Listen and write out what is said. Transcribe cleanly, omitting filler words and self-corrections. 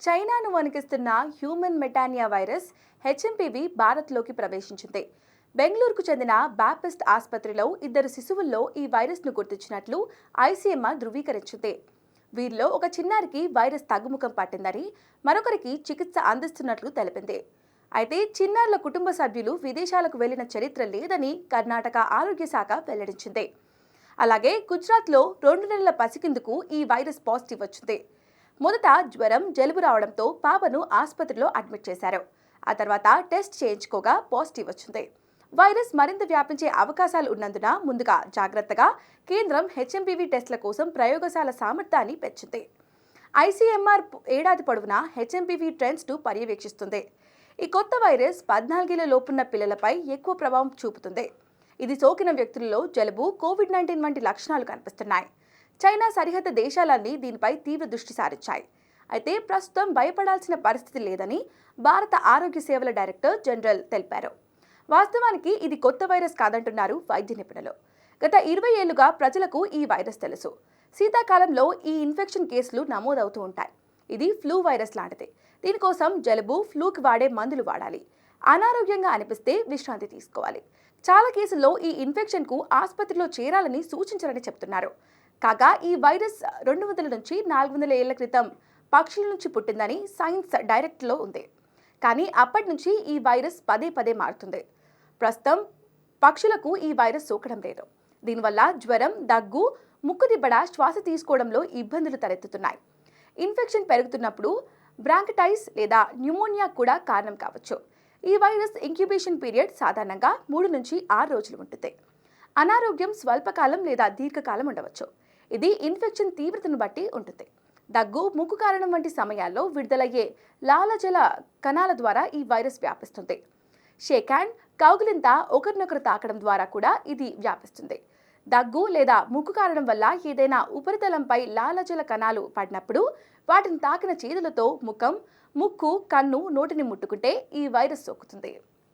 చైనాను వణికిస్తున్న human మెటానియా virus HMPV భారత్లోకి ప్రవేశించింది. బెంగళూరుకు చెందిన బాప్టిస్ట్ ఆసుపత్రిలో 2 శిశువుల్లో ఈ వైరస్ను గుర్తించినట్లు ఐసీఎంఆర్ ధృవీకరించింది. వీరిలో ఒక చిన్నారికి వైరస్ తగ్గుముఖం పట్టిందని, మరొకరికి చికిత్స అందిస్తున్నట్లు తెలిపింది. అయితే చిన్నారుల కుటుంబ సభ్యులు విదేశాలకు వెళ్లిన చరిత్ర లేదని కర్ణాటక ఆరోగ్య శాఖ వెల్లడించింది. అలాగే గుజరాత్లో 2 నెలల పసికిందుకు ఈ వైరస్ పాజిటివ్ వచ్చింది. మొదట జ్వరం, జలుబు రావడంతో పాపను ఆసుపత్రిలో అడ్మిట్ చేశారు. ఆ తర్వాత టెస్ట్ చేయించుకోగా పాజిటివ్ వచ్చింది. వైరస్ మరింత వ్యాపించే అవకాశాలు ఉన్నందున ముందుగా జాగ్రత్తగా కేంద్రం హెచ్ఎంపీవీ టెస్టుల కోసం ప్రయోగశాల సామర్థ్యాన్ని పెంచింది. ఐసీఎంఆర్ ఏడాది పొడవునా హెచ్ఎంపీవీ ట్రెండ్స్ను పర్యవేక్షిస్తుంది. ఈ కొత్త వైరస్ 14 ఏళ్ల లోపున్న పిల్లలపై ఎక్కువ ప్రభావం చూపుతుంది. ఇది సోకిన వ్యక్తులలో జలుబు, కోవిడ్-19 వంటి లక్షణాలు కనిపిస్తున్నాయి. చైనా సరిహద్దు దేశాలన్నీ దీనిపై తీవ్ర దృష్టి సారించాయి. అయితే ప్రస్తుతం భయపడాల్సిన పరిస్థితి లేదని భారత ఆరోగ్య సేవల డైరెక్టర్ జనరల్ తెలిపారు. వాస్తవానికి ఇది కొత్త వైరస్ కాదంటున్నారు వైద్య నిపుణులు. గత 20 ఏళ్లుగా ప్రజలకు ఈ వైరస్ తెలుసు. శీతాకాలంలో ఈ ఇన్ఫెక్షన్ కేసులు నమోదవుతూ ఉంటాయి. ఇది ఫ్లూ వైరస్ లాంటిది. దీనికోసం జలుబు, ఫ్లూకి వాడే మందులు వాడాలి. అనారోగ్యంగా అనిపిస్తే విశ్రాంతి తీసుకోవాలి. చాలా కేసుల్లో ఈ ఇన్ఫెక్షన్కు ఆసుపత్రిలో చేరాలని సూచించారని చెప్తున్నారు. కాగా ఈ వైరస్ 200 నుంచి 400 ఏళ్ల క్రితం పక్షుల నుంచి పుట్టిందని సైన్స్ డైరెక్ట్లో ఉంది. కానీ అప్పటి నుంచి ఈ వైరస్ పదే పదే మారుతుంది. ప్రస్తుతం పక్షులకు ఈ వైరస్ సోకడం లేదు. దీనివల్ల జ్వరం, దగ్గు, ముక్కు దిబ్బడ, శ్వాస తీసుకోవడంలో ఇబ్బందులు తలెత్తుతున్నాయి. ఇన్ఫెక్షన్ పెరుగుతున్నప్పుడు బ్రాంకటైటిస్ లేదా న్యూమోనియా కూడా కారణం కావచ్చు. ఈ వైరస్ ఇంక్యుబేషన్ పీరియడ్ సాధారణంగా 3 నుంచి 6 రోజులు ఉంటుంది. అనారోగ్యం స్వల్పకాలం లేదా దీర్ఘకాలం ఉండవచ్చు. ఇది ఇన్ఫెక్షన్ తీవ్రతను బట్టి ఉంటుంది. దగ్గు, ముక్కు కారణం వంటి సమయాల్లో విడుదలయ్యే లాలజల కణాల ద్వారా ఈ వైరస్ వ్యాపిస్తుంది. షేక్ హ్యాండ్, కౌగిలింత, ఒకరినొకరు తాకడం ద్వారా కూడా ఇది వ్యాపిస్తుంది. దగ్గు లేదా ముక్కు కారణం వల్ల ఏదైనా ఉపరితలంపై లాలజల కణాలు పడినప్పుడు వాటిని తాకిన చేతులతో ముఖం, ముక్కు, కన్ను, నోటిని ముట్టుకుంటే ఈ వైరస్ సోకుతుంది.